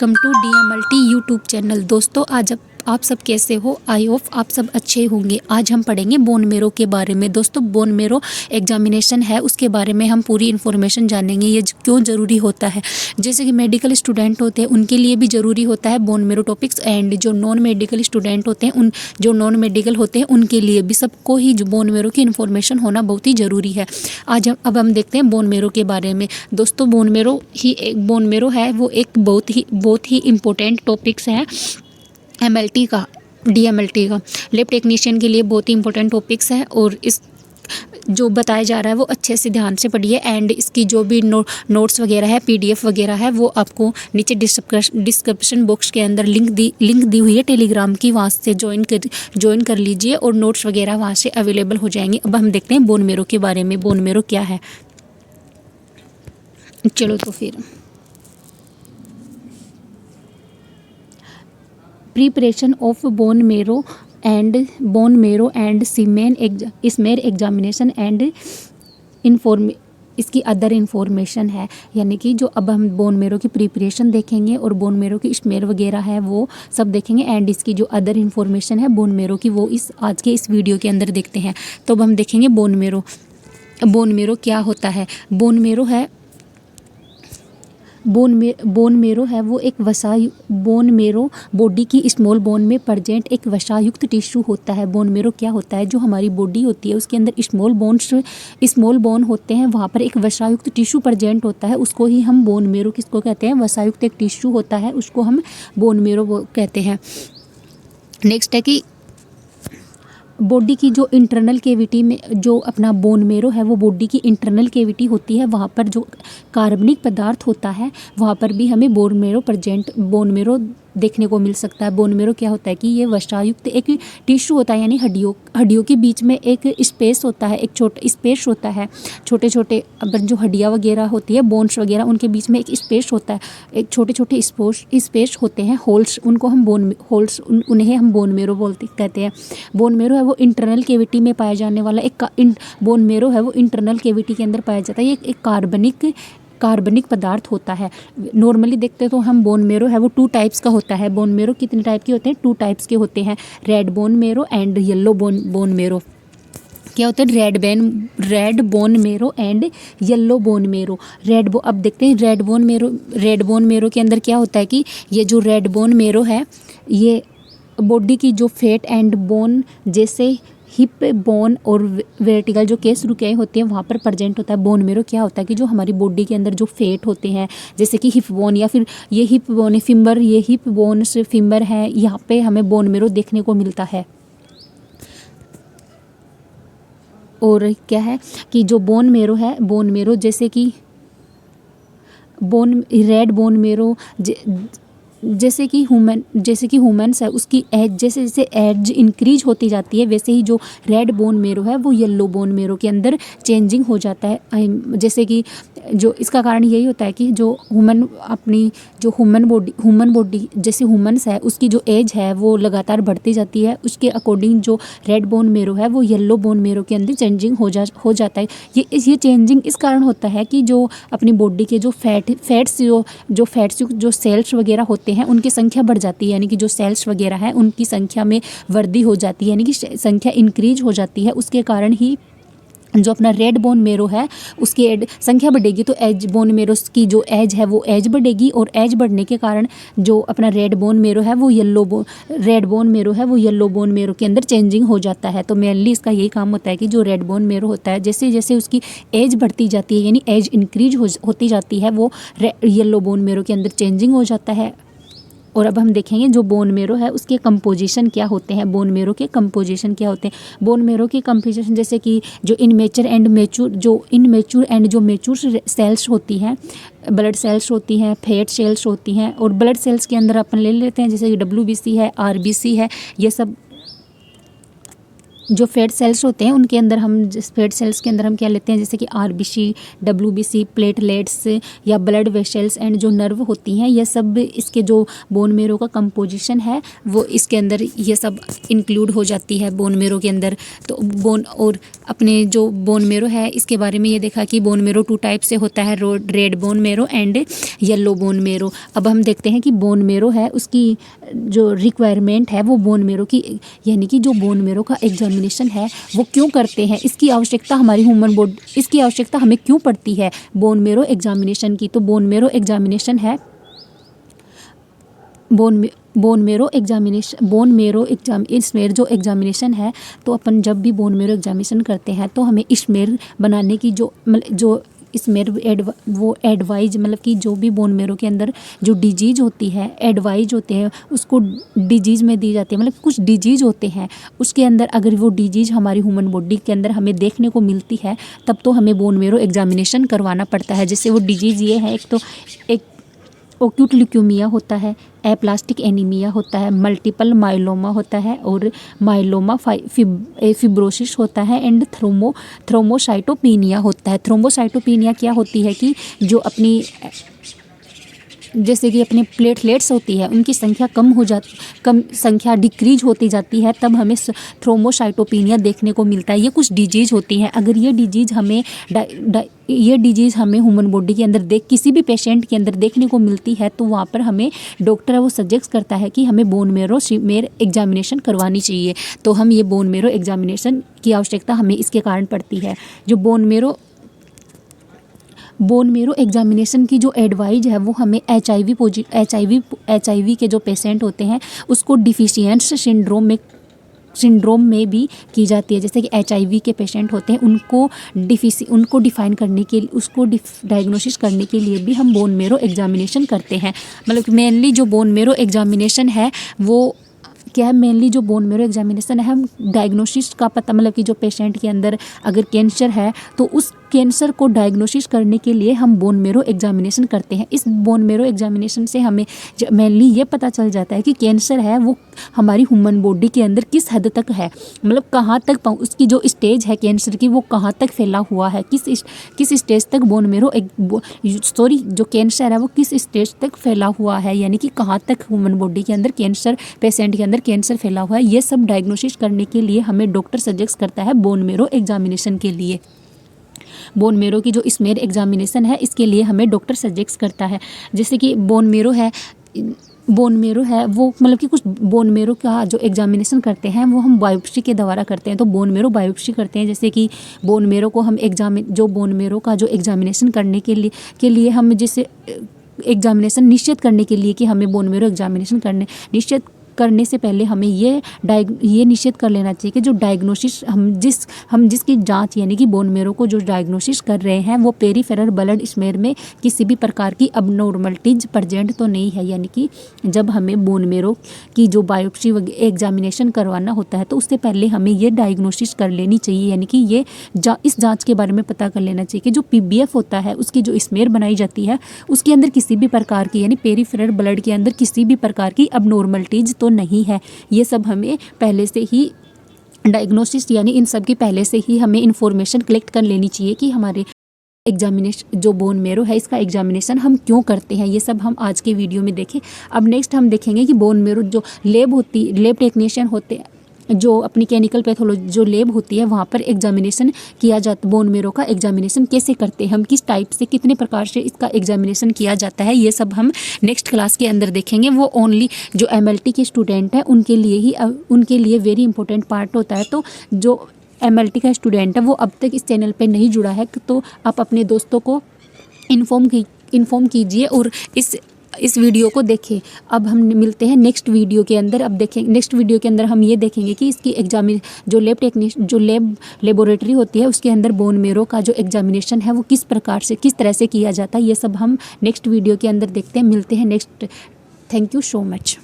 Welcome to DMLT YouTube channel. दोस्तों आज आप सब कैसे हो? आई होप आप सब अच्छे होंगे। आज हम पढ़ेंगे बोन मेरो के बारे में। दोस्तों बोन मेरो एग्जामिनेशन है, उसके बारे में हम पूरी इन्फॉर्मेशन जानेंगे। ये क्यों ज़रूरी होता है, जैसे कि मेडिकल स्टूडेंट होते हैं उनके लिए भी ज़रूरी होता है बोन मेरो टॉपिक्स, एंड जो नॉन मेडिकल स्टूडेंट होते हैं जो नॉन मेडिकल होते हैं उनके लिए भी, सबको ही जो बोन मेरो की इन्फॉर्मेशन होना बहुत ही ज़रूरी है। अब हम देखते हैं बोन मेरो के बारे में। दोस्तों बोन मेरो है वो एक बहुत ही इम्पोर्टेंट टॉपिक्स है MLT का, DMLT का लैब टेक्नीशियन के लिए बहुत ही इंपॉर्टेंट टॉपिक्स है। और इस जो बताया जा रहा है वो अच्छे से ध्यान से पढ़िए। एंड इसकी जो भी नोट्स वगैरह है, PDF वगैरह है, वो आपको नीचे डिस्क्रिप्शन बॉक्स के अंदर लिंक दी हुई है टेलीग्राम की, वहाँ से ज्वाइन कर लीजिए और नोट्स वगैरह वहाँ से अवेलेबल हो जाएंगे। अब हम देखते हैं बोन मेरो के बारे में। बोन मेरो क्या है, चलो तो फिर preparation of bone marrow and smear examination and इसकी अदर इन्फॉर्मेशन है। यानी कि जो अब हम बोन मेरो की प्रिपरेशन देखेंगे और बोन मेरो की स्मेर वगैरह है वो सब देखेंगे। एंड इसकी जो अदर इन्फॉर्मेशन है बोन मेरो की, वो आज के इस वीडियो के अंदर देखते हैं। तो अब हम देखेंगे बोन मेरो क्या होता है। बोन मेरो है वो एक बोन मेरो बॉडी की स्मॉल बोन में प्रेजेंट एक वसायुक्त टिश्यू होता है। बोन मेरो क्या होता है, जो हमारी बॉडी होती है उसके अंदर स्मॉल बोन होते हैं, वहाँ पर एक वसायुक्त टिश्यू प्रेजेंट होता है, उसको ही हम बोन मेरो किसको कहते हैं, वसायुक्त एक टिश्यू होता है, उसको हम बोन मेरो कहते हैं। नेक्स्ट है कि बॉडी की जो इंटरनल केविटी में जो अपना बोन मेरो है वो बॉडी की इंटरनल केविटी होती है, वहाँ पर जो कार्बनिक पदार्थ होता है वहाँ पर भी हमें बोन मेरो देखने को मिल सकता है। बोन मेरो क्या होता है कि ये वसायुक्त एक टिश्यू होता है, यानी हड्डियों के बीच में एक स्पेस होता है, एक छोटा स्पेस होता है। छोटे छोटे अगर जो हड्डियाँ वगैरह होती है, बोन्स वगैरह, उनके बीच में एक स्पेस होता है, एक छोटे छोटे स्पेस होते हैं, होल्स, उनको हम उन्हें हम बोन मेरो कहते हैं। बोन मेरो है वो इंटरनल केविटी में पाया जाने वाला बोन मेरो है वो इंटरनल केविटी के अंदर पाया जाता है। ये एक कार्बनिक पदार्थ होता है। नॉर्मली देखते तो हम बोन मेरो है वो 2 टाइप्स का होता है। बोन मेरो कितने टाइप के होते हैं, 2 टाइप्स के होते हैं, red bone marrow and yellow bone marrow. क्या होता है, red bone marrow and yellow bone marrow. अब देखते हैं रेड बोन मेरो के अंदर क्या होता है कि ये जो रेड बोन मेरो है ये बॉडी की जो फैट एंड बोन, जैसे हिप बोन और वर्टिकल जो केस रुके होते हैं वहाँ पर प्रेजेंट होता है। बोन मेरो क्या होता है कि जो हमारी बॉडी के अंदर जो फैट होते हैं, जैसे कि हिप बोन, या फिर ये हिप बोन फिम्बर, ये हिप बोन से फिम्बर है, यहाँ पे हमें बोन मेरो देखने को मिलता है। और क्या है कि जो बोन मेरो जैसे कि रेड बोन मेरो जैसे कि ह्यूमन्स है, उसकी एज जैसे एज इंक्रीज होती जाती है, वैसे ही जो रेड बोन मेरो है वो येलो बोन मेरो के अंदर चेंजिंग हो जाता है। जैसे कि जो इसका कारण यही होता है कि जो ह्यूमन बॉडी जैसे ह्यूमन्स है उसकी जो एज है वो लगातार बढ़ती जाती है, उसके अकॉर्डिंग जो रेड बोन मेरो है वो येलो बोन मेरो के अंदर चेंजिंग हो जाता है। ये चेंजिंग इस कारण होता है कि जो अपनी बॉडी के जो फैट्स जो सेल्स वगैरह होते हैं उनकी संख्या बढ़ जाती है, यानी कि जो सेल्स वगैरह है उनकी संख्या में वृद्धि हो जाती है, यानी कि संख्या इंक्रीज हो जाती है। उसके कारण ही जो अपना रेड बोन मेरो है उसकी संख्या बढ़ेगी, तो एज बोन मेरो की जो एज है वो एज बढ़ेगी, और एज बढ़ने के कारण जो अपना रेड बोन मेरो है वो येलो बोन मेरो के अंदर चेंजिंग हो जाता है। तो मेनली इसका यही काम होता है कि जो रेड बोन मेरो होता है जैसे जैसे उसकी एज बढ़ती जाती है, यानी एज इंक्रीज होती जाती है, वो येलो बोन मेरो के अंदर चेंजिंग हो जाता है। और अब हम देखेंगे जो बोन मेरो है उसके कंपोजिशन क्या होते हैं। बोन मेरो के कंपोजिशन क्या होते हैं, बोन मेरो के कंपोजिशन जैसे कि जो इनमेच्योर एंड जो मेच्योर सेल्स होती हैं, ब्लड सेल्स होती हैं, फैट सेल्स होती हैं। और ब्लड सेल्स के अंदर अपन ले लेते हैं जैसे कि WBC है, RBC है, ये सब जो फैट सेल्स होते हैं उनके अंदर हम फैट सेल्स के अंदर हम क्या लेते हैं, जैसे कि आरबीसी, डब्ल्यूबीसी, प्लेटलेट्स या ब्लड वेसल्स एंड जो नर्व होती हैं, ये सब इसके जो बोन मेरो का कंपोजिशन है वो इसके अंदर ये सब इंक्लूड हो जाती है बोन मेरो के अंदर। तो बोन और अपने जो बोन मेरो है इसके बारे में ये देखा कि बोन मेरो 2 टाइप से होता है, red bone marrow and yellow bone marrow. अब हम देखते हैं कि बोन मेरो है उसकी जो रिक्वायरमेंट है वो बोन मेरो की, यानी कि जो बोन मेरो का एग्जामिनेशन है वो क्यों करते हैं, इसकी आवश्यकता हमारी ह्यूमन बॉडी, इसकी आवश्यकता हमें क्यों पड़ती है बोन मेरो एग्जामिनेशन की। तो बोन मेरो एग्जामिनेशन है, बोन मेरो स्मेर जो एग्जामिनेशन है, तो अपन जब भी बोन मेरो एग्जामिनेशन करते हैं तो हमें स्मेर बनाने की जो स्मेर वो एडवाइज, मतलब कि जो भी बोन मेरो के अंदर जो डिजीज होती है, एडवाइज होते हैं उसको डिजीज में दी जाती है, मतलब कुछ डिजीज होते हैं उसके अंदर अगर वो डिजीज हमारी ह्यूमन बॉडी के अंदर हमें देखने को मिलती है तब तो हमें बोन मेरो एग्जामिनेशन करवाना पड़ता है। जैसे वो डिजीज़ ये है, एक तो एक ओक्यूट ल्यूकेमिया होता है, एप्लास्टिक एनीमिया होता है, मल्टीपल माइलोमा होता है और माइलोमा फिब्रोसिस होता है एंड थ्रोम्बोसाइटोपेनिया होता है। थ्रोम्बोसाइटोपेनिया क्या होती है कि जो अपनी जैसे कि अपने प्लेटलेट्स होती है उनकी संख्या कम संख्या डिक्रीज होती जाती है, तब हमें थ्रोम्बोसाइटोपेनिया देखने को मिलता है। ये कुछ डिजीज़ होती हैं। अगर ये डिजीज़ हमें ह्यूमन बॉडी के अंदर किसी भी पेशेंट के अंदर देखने को मिलती है तो वहाँ पर हमें डॉक्टर है वो सजेस्ट करता है कि हमें बोन मेरो एग्जामिनेशन करवानी चाहिए। तो हम ये बोन मेरो एग्जामिनेशन की आवश्यकता हमें इसके कारण पड़ती है। जो बोन मेरो एग्जामिनेशन की जो एडवाइज है वो हमें HIV के जो पेशेंट होते हैं उसको डिफिशियंस सिंड्रोम में भी की जाती है। जैसे कि HIV के पेशेंट होते हैं उनको डिफाइन करने के लिए, उसको डायग्नोसिस करने के लिए भी हम बोन मेरो एग्जामिनेशन करते हैं। मतलब मेनली जो बोन मेरो एग्जामिनेशन है वो क्या है, मेनली जो बोन मेरो एग्जामिनेशन है हम डायग्नोसिस का पता, मतलब कि जो पेशेंट के अंदर अगर कैंसर है तो उस कैंसर को डायग्नोसिस करने के लिए हम बोन मेरो एग्जामिनेशन करते हैं। इस बोन मेरो एग्जामिनेशन से हमें मेनली ये पता चल जाता है कि कैंसर है वो हमारी ह्यूमन बॉडी के अंदर किस हद तक है, मतलब कहाँ तक उसकी जो स्टेज है कैंसर की वो कहाँ तक फैला हुआ है, किस स्टेज तक जो कैंसर है वो किस स्टेज तक फैला हुआ है, यानी कि कहाँ तक ह्यूमन बॉडी के अंदर पेशेंट के अंदर कैंसर फैला हुआ है। ये सब डायग्नोसिस करने के लिए हमें डॉक्टर सजेस्ट करता है बोन मेरो एग्जामिनेशन के लिए। बोन मेरो की जो स्मेर एग्जामिनेशन है इसके लिए हमें डॉक्टर सजेस्ट करता है। जैसे कि बोन मेरो है वो, मतलब कि कुछ बोन मेरो का जो एग्जामिनेशन करते हैं वो हम बायोप्सी के द्वारा करते हैं। तो बोन मेरो बायोप्सी करते हैं, जैसे कि बोन मेरो को हम बोन मेरो का जो एग्जामिनेशन करने के लिए हम जैसे एग्जामिनेशन निश्चित करने के लिए कि हमें बोन मेरो एग्जामिनेशन निश्चित करने से पहले हमें ये निश्चित कर लेना चाहिए कि जो डायग्नोसिस हम जिसकी जांच यानी कि बोन मेरो को जो डायग्नोसिस कर रहे हैं वो पेरीफेरल ब्लड स्मेर में किसी भी प्रकार की अबनॉर्मलिटीज प्रेजेंट तो नहीं है। यानी कि जब हमें बोन मेरो की जो बायोप्सी एग्जामिनेशन करवाना होता है तो उससे पहले हमें ये डायग्नोसिस कर लेनी चाहिए, यानी कि ये इस जाँच के बारे में पता कर लेना चाहिए कि जो PBF होता है उसकी जो स्मेर बनाई जाती है उसके अंदर किसी भी प्रकार की, यानी पेरीफेरल ब्लड के अंदर किसी भी प्रकार की अबनॉर्मलिटीज तो नहीं है। ये सब हमें पहले से ही डायग्नोसिस यानी इन सब की पहले से ही हमें इंफॉर्मेशन कलेक्ट कर लेनी चाहिए कि हमारे एग्जामिनेशन जो बोन मेरो है इसका एग्जामिनेशन हम क्यों करते हैं। ये सब हम आज के वीडियो में देखें। अब नेक्स्ट हम देखेंगे कि बोन मेरो जो लैब टेक्नीशियन होते हैं, जो अपनी क्लिनिकल पैथोलॉजी जो लैब होती है वहाँ पर एग्जामिनेशन किया जाता, बोन मेरो का एग्जामिनेशन कैसे करते हैं, हम किस टाइप से कितने प्रकार से इसका एग्जामिनेशन किया जाता है, ये सब हम नेक्स्ट क्लास के अंदर देखेंगे। वो ओनली जो MLT के स्टूडेंट हैं उनके लिए वेरी इंपॉर्टेंट पार्ट होता है। तो जो MLT का स्टूडेंट है वो अब तक इस चैनल पर नहीं जुड़ा है तो आप अपने दोस्तों को इन्फॉर्म कीजिए और इस वीडियो को देखें। अब हम मिलते हैं नेक्स्ट वीडियो के अंदर। नेक्स्ट वीडियो के अंदर हम ये देखेंगे कि इसकी जो लेबोरेटरी होती है उसके अंदर बोन मेरो का जो एग्जामिनेशन है वो किस तरह से किया जाता है। ये सब हम नेक्स्ट वीडियो के अंदर देखते हैं। मिलते हैं next. Thank you so much.